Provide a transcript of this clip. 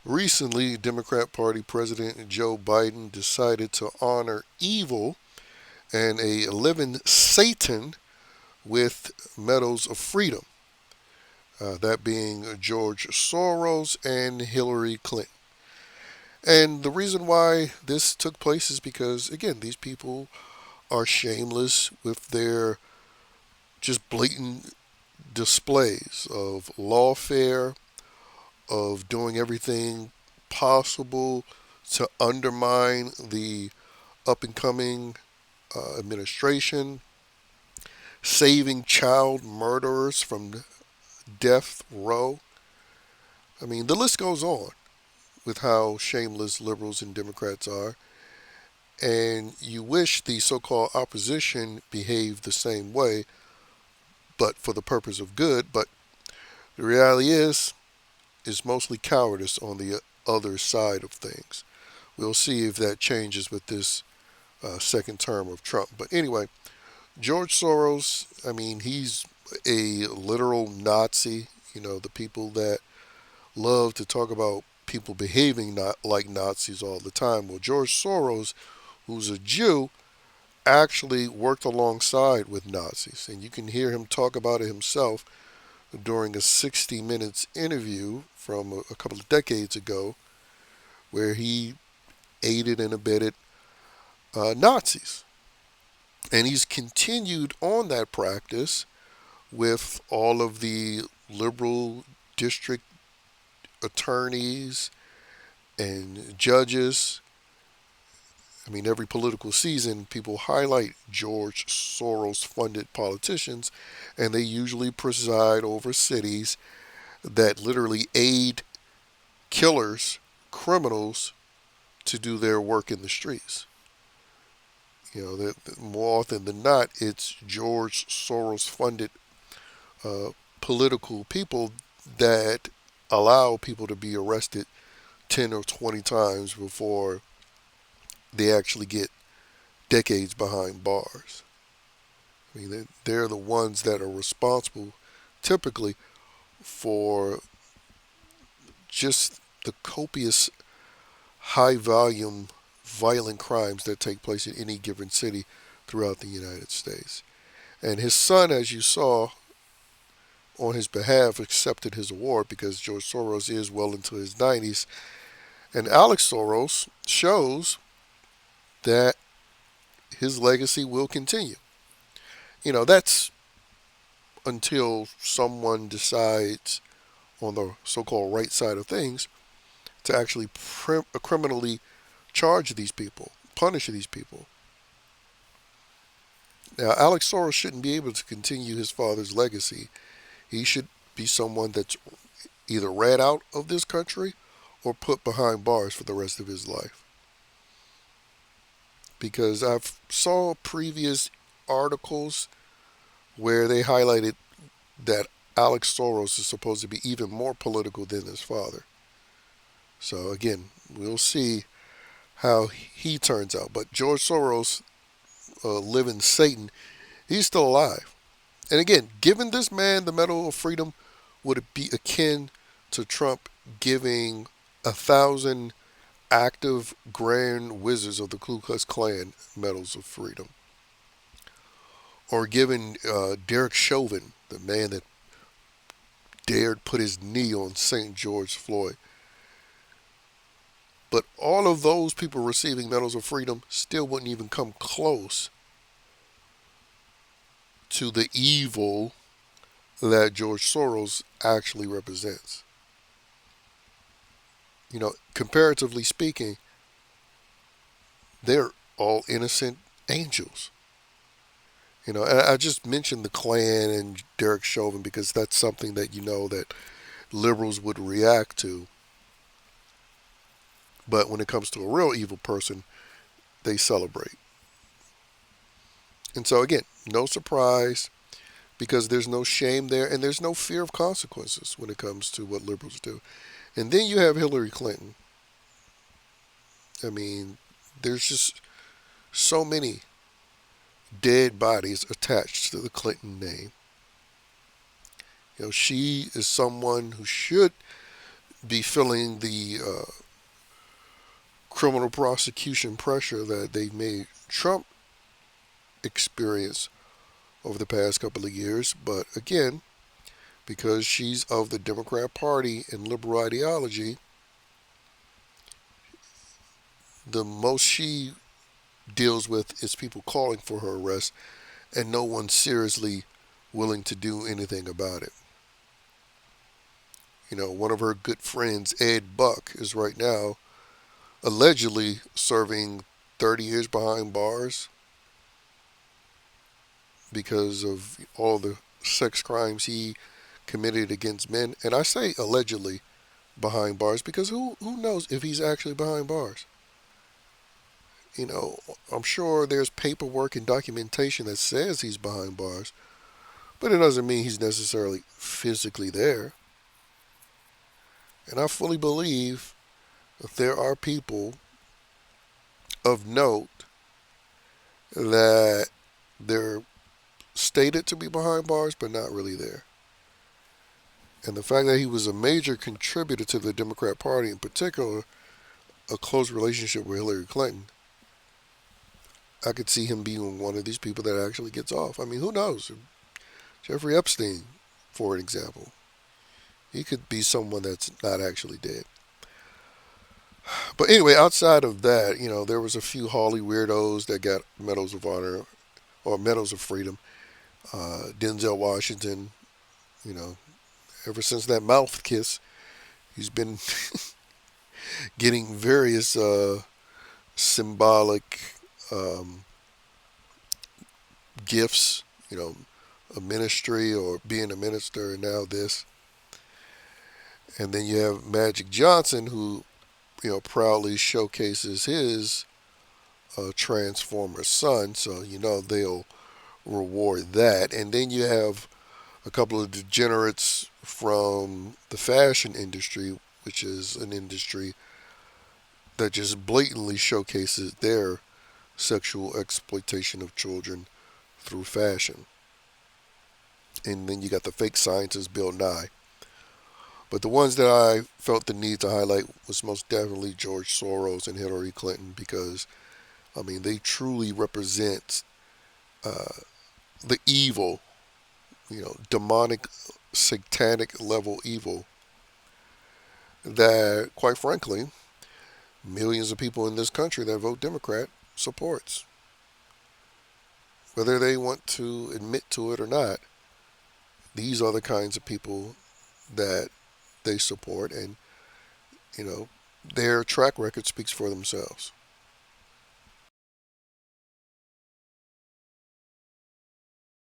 Recently, Democrat Party President Joe Biden decided to honor evil and a living Satan with medals of freedom, that being George Soros and Hillary Clinton. And the reason why this took place is because, again, these people are shameless with their just blatant displays of lawfare, of doing everything possible to undermine the up and coming administration, saving child murderers from death row. I mean, the list goes on with how shameless liberals and Democrats are. And you wish the so called opposition behaved the same way, but for the purpose of good. But the reality is, it's mostly cowardice on the other side of things. We'll see if that changes with this second term of Trump. But anyway, George Soros, I mean, he's a literal Nazi. You know, the people that love to talk about people behaving not like Nazis all the time. Well, George Soros, who's a Jew, actually worked alongside with Nazis. And you can hear him talk about it himself during a 60 Minutes interview from a couple of decades ago, where he aided and abetted Nazis. And he's continued on that practice with all of the liberal district attorneys and judges. I mean, every political season, people highlight George Soros funded politicians, and they usually preside over cities that literally aid killers, criminals, to do their work in the streets. You know, that more often than not, it's George Soros funded uh, political people that allow people to be arrested 10 or 20 times before they actually get decades behind bars. I mean, they're the ones that are responsible typically for just the copious, high volume, violent crimes that take place in any given city throughout the United States. And his son, as you saw, on his behalf, accepted his award because George Soros is well into his 90s. And Alex Soros shows that his legacy will continue. You know, that's until someone decides on the so called right side of things to actually criminally charge these people, punish these people. Now, Alex Soros shouldn't be able to continue his father's legacy. He should be someone that's either ran out of this country or put behind bars for the rest of his life. Because I've saw previous articles where they highlighted that Alex Soros is supposed to be even more political than his father. So again, we'll see how he turns out. But George Soros, living Satan, he's still alive. And again, giving this man the Medal of Freedom would be akin to Trump giving 1,000 active grand wizards of the Ku Klux Klan medals of freedom, or giving Derek Chauvin, the man that dared put his knee on St. George Floyd. But all of those people receiving medals of freedom still wouldn't even come close to the evil that George Soros actually represents. You know, comparatively speaking, they're all innocent angels. You know, and I just mentioned the Klan and Derek Chauvin because that's something that you know that liberals would react to. But when it comes to a real evil person, they celebrate. And so, again, no surprise because there's no shame there and there's no fear of consequences when it comes to what liberals do. And then you have Hillary Clinton. I mean, there's just so many dead bodies attached to the Clinton name. You know, she is someone who should be feeling the criminal prosecution pressure that they've made Trump experience over the past couple of years. But again, because she's of the Democrat Party and liberal ideology, the most she deals with is people calling for her arrest and no one seriously willing to do anything about it. You know, one of her good friends, Ed Buck, is right now allegedly serving 30 years behind bars because of all the sex crimes he committed against men. And I say allegedly behind bars because who knows if he's actually behind bars? You know, I'm sure there's paperwork and documentation that says he's behind bars, but it doesn't mean he's necessarily physically there. And I fully believe that there are people of note that they're stated to be behind bars, but not really there. And the fact that he was a major contributor to the Democrat Party, in particular, a close relationship with Hillary Clinton, I could see him being one of these people that actually gets off. I mean, who knows? Jeffrey Epstein, for an example, he could be someone that's not actually dead. But anyway, outside of that, you know, there was a few Hawley weirdos that got medals of honor or medals of freedom. Denzel Washington, you know, ever since that mouth kiss, he's been getting various symbolic um, gifts, you know, a ministry or being a minister, and now this. And then you have Magic Johnson, who, you know, proudly showcases his Transformer son, so you know they'll reward that. And then you have a couple of degenerates from the fashion industry, which is an industry that just blatantly showcases their sexual exploitation of children through fashion. And then you got the fake scientist Bill Nye. But the ones that I felt the need to highlight was most definitely George Soros and Hillary Clinton because, I mean, they truly represent uh, the evil, you know, demonic, satanic level evil that, quite frankly, millions of people in this country that vote Democrat supports. Whether they want to admit to it or not, these are the kinds of people that they support, and you know their track record speaks for themselves.